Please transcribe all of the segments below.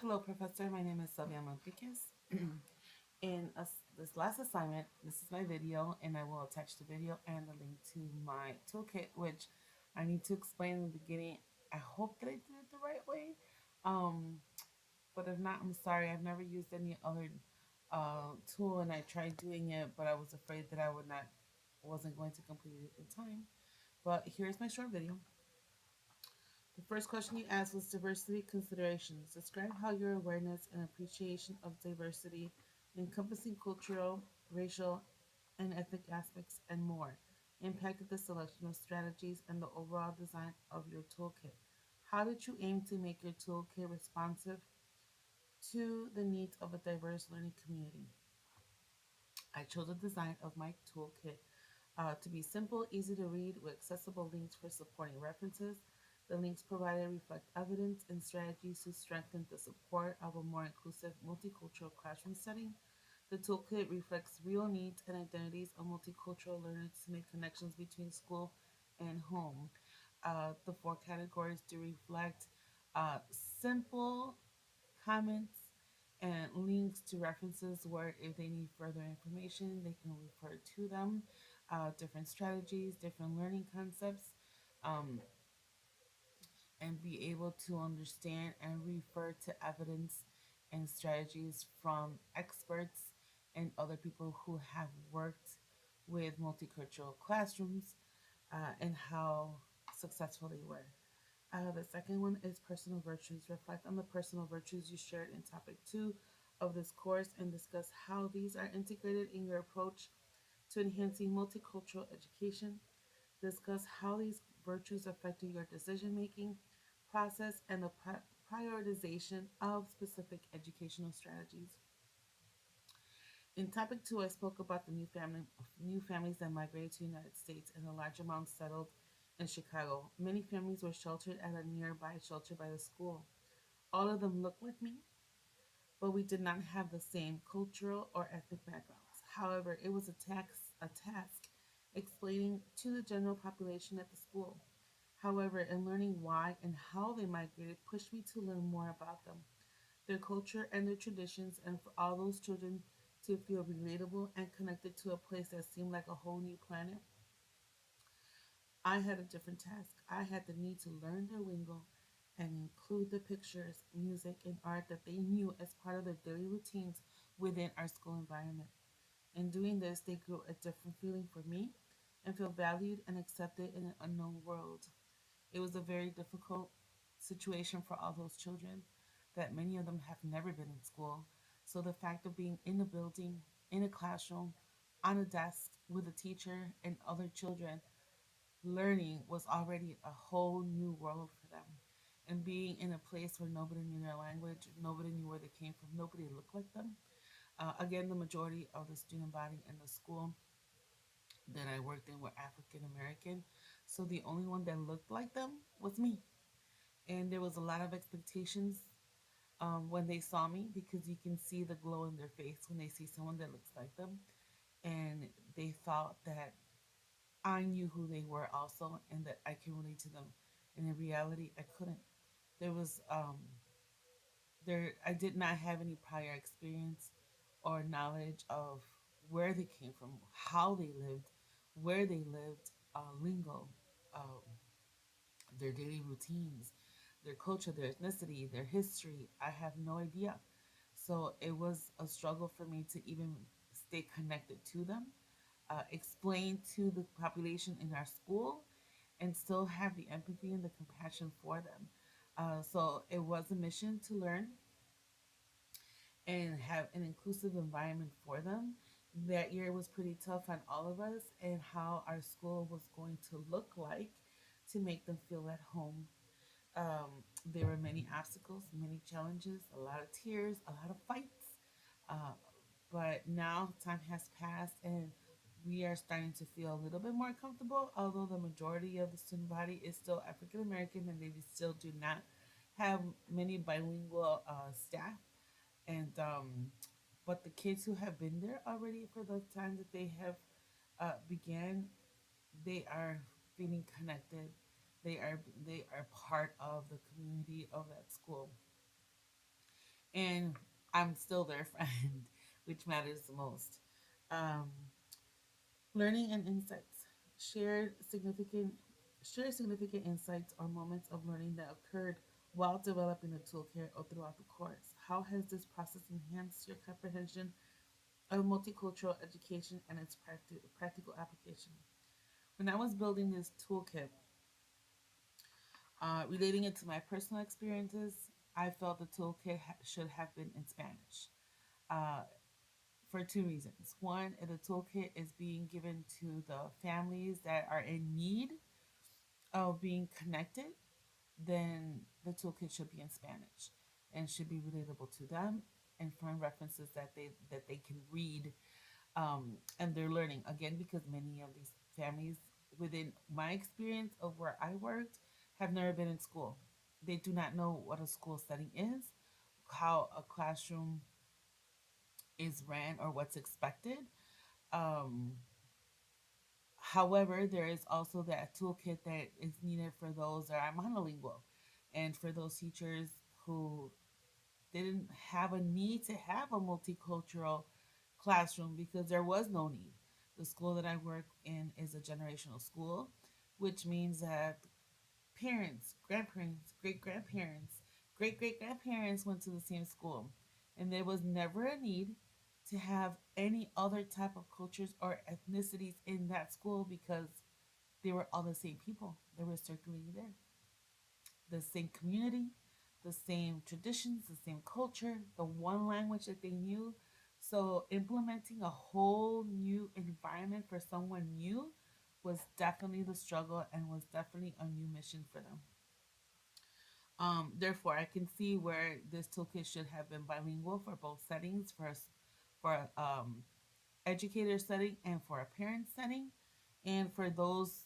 Hello, Professor. My name is Sylvia Manriquez. In this last assignment, this is my video, and I will attach the video and the link to my toolkit, which I need to explain in the beginning. I hope that I did it the right way. Um, but if not, I'm sorry. I've never used any other tool, and I tried doing it, but I was afraid that wasn't going to complete it in time. But here's my short video. The first question you asked was diversity considerations. Describe how your awareness and appreciation of diversity, encompassing cultural, racial, and ethnic aspects, and more, impacted the selection of strategies and the overall design of your toolkit. How did you aim to make your toolkit responsive to the needs of a diverse learning community? I chose a design of my toolkit to be simple, easy to read, with accessible links for supporting references. The links provided reflect evidence and strategies to strengthen the support of a more inclusive multicultural classroom setting. The toolkit reflects real needs and identities of multicultural learners to make connections between school and home. The four categories do reflect simple comments and links to references where if they need further information, they can refer to them. Different strategies, different learning concepts, um, and be able to understand and refer to evidence and strategies from experts and other people who have worked with multicultural classrooms and how successful they were. The second one is personal virtues. Reflect on the personal virtues you shared in topic 2 of this course and discuss how these are integrated in your approach to enhancing multicultural education. Discuss how these virtues affected your decision making process and the prioritization of specific educational strategies. In topic 2, I spoke about the new families that migrated to the United States and a large amount settled in Chicago. Many families were sheltered at a nearby shelter by the school. All of them looked like me, but we did not have the same cultural or ethnic backgrounds. However, it was a task explaining to the general population at the school. However, in learning why and how they migrated pushed me to learn more about them, their culture and their traditions, and for all those children to feel relatable and connected to a place that seemed like a whole new planet. I had a different task. I had the need to learn their lingo and include the pictures, music, and art that they knew as part of their daily routines within our school environment. In doing this, they grew a different feeling for me and feel valued and accepted in an unknown world. It was a very difficult situation for all those children that many of them have never been in school. So the fact of being in a building, in a classroom, on a desk with a teacher and other children learning was already a whole new world for them. And being in a place where nobody knew their language, nobody knew where they came from, nobody looked like them. Again, the majority of the student body in the school that I worked in were African American. So the only one that looked like them was me. And there was a lot of expectations when they saw me because you can see the glow in their face when they see someone that looks like them. And they thought that I knew who they were also and that I can relate to them. And in reality, I couldn't. There was I did not have any prior experience or knowledge of where they came from, how they lived, where they lived, lingo, um, their daily routines, their culture, their ethnicity, their history. I have no idea. So it was a struggle for me to even stay connected to them, explain to the population in our school, and still have the empathy and the compassion for them. So it was a mission to learn and have an inclusive environment for them. That year was pretty tough on all of us and how our school was going to look like to make them feel at home. There were many obstacles, many challenges, a lot of tears, a lot of fights. Uh, but now time has passed and we are starting to feel a little bit more comfortable, although the majority of the student body is still African American and they still do not have many bilingual staff. And but the kids who have been there already for the time that they have began, they are feeling connected. They are part of the community of that school. and I'm still their friend, which matters the most. Um, Learning and insights. Shared significant Share significant insights or moments of learning that occurred while developing the toolkit or throughout the course. How has this process enhanced your comprehension of multicultural education and its practical application? When I was building this toolkit, relating it to my personal experiences, I felt the toolkit should have been in Spanish. Uh, for two reasons. One, the toolkit is being given to the families that are in need of being connected, then the toolkit should be in Spanish and should be relatable to them and find references that they can read, and they're learning again because many of these families within my experience of where I worked have never been in school. They do not know what a school setting is, how a classroom is ran, or what's expected. Um, However, there is also that toolkit that is needed for those that are monolingual and for those teachers who didn't have a need to have a multicultural classroom because there was no need. The school that I work in is a generational school, which means that parents, grandparents, great grandparents, great great grandparents went to the same school. And there was never a need to have any other type of cultures or ethnicities in that school because they were all the same people that were circulating there. The same community, the same traditions, the same culture, the one language that they knew. So implementing a whole new environment for someone new was definitely the struggle and was definitely a new mission for them. Therefore, I can see where this toolkit should have been bilingual for both settings, for educator setting and for a parent setting, and for those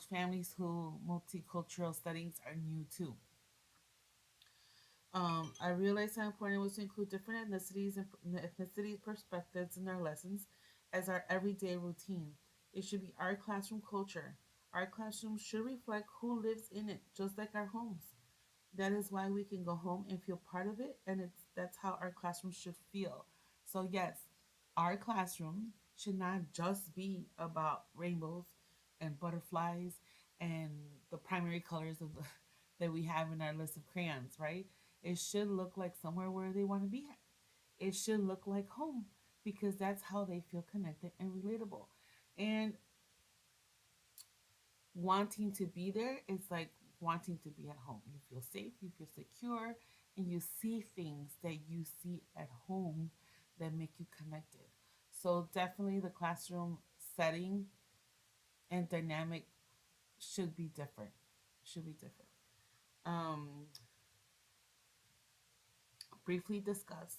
families who multicultural settings are new to. I realized how important it was to include different ethnicities perspectives in our lessons as our everyday routine. It should be our classroom culture. Our classroom should reflect who lives in it, just like our homes. That is why we can go home and feel part of it, and that's how our classroom should feel. So yes, our classroom should not just be about rainbows and butterflies and the primary colors of the that we have in our list of crayons, right? It should look like somewhere where they want to be at. It should look like home because that's how they feel connected and relatable. And wanting to be there is like wanting to be at home. You feel safe, you feel secure, and you see things that you see at home that make you connected. So definitely the classroom setting and dynamic should be different. Should be different. Um, Briefly discuss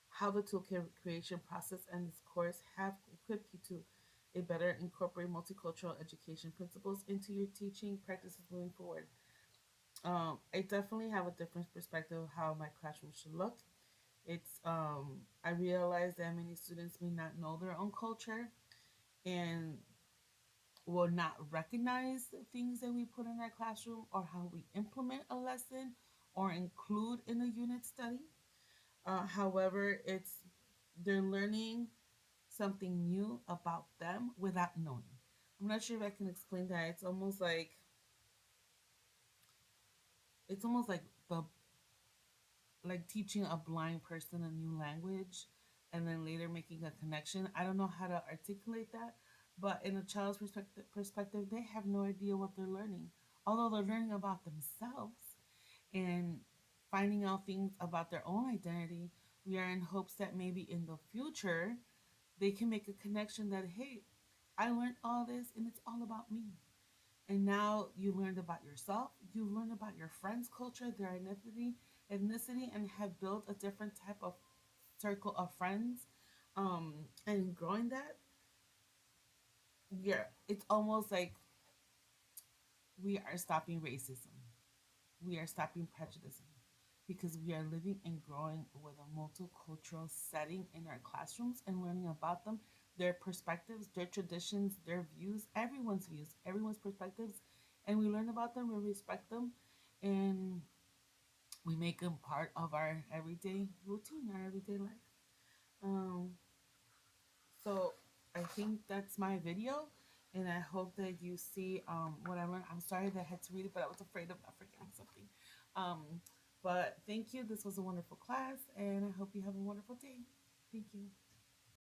how the toolkit creation process and this course have equipped you to a better incorporate multicultural education principles into your teaching practices moving forward. I definitely have a different perspective of how my classroom should look. I realize that many students may not know their own culture and will not recognize the things that we put in our classroom or how we implement a lesson or include in a unit study. However, they're learning something new about them without knowing. I'm not sure if I can explain that. It's almost like the like teaching a blind person a new language and then later making a connection. I don't know how to articulate that, but in a child's perspective, they have no idea what they're learning. Although they're learning about themselves and finding out things about their own identity, we are in hopes that maybe in the future they can make a connection that, hey, I learned all this and it's all about me. And now you learned about yourself, you learned about your friend's culture, their ethnicity, and have built a different type of circle of friends. And growing that, yeah, it's almost like we are stopping racism. We are stopping prejudice because we are living and growing with a multicultural setting in our classrooms and learning about them, their perspectives, their traditions, their views, everyone's perspectives, and we learn about them, we respect them, and we make them part of our everyday routine, our everyday life. Um, so I think that's my video, and I hope that you see what I learned. I'm sorry that I had to read it, but I was afraid of not forgetting something. Um, but thank you. This was a wonderful class, and I hope you have a wonderful day. Thank you.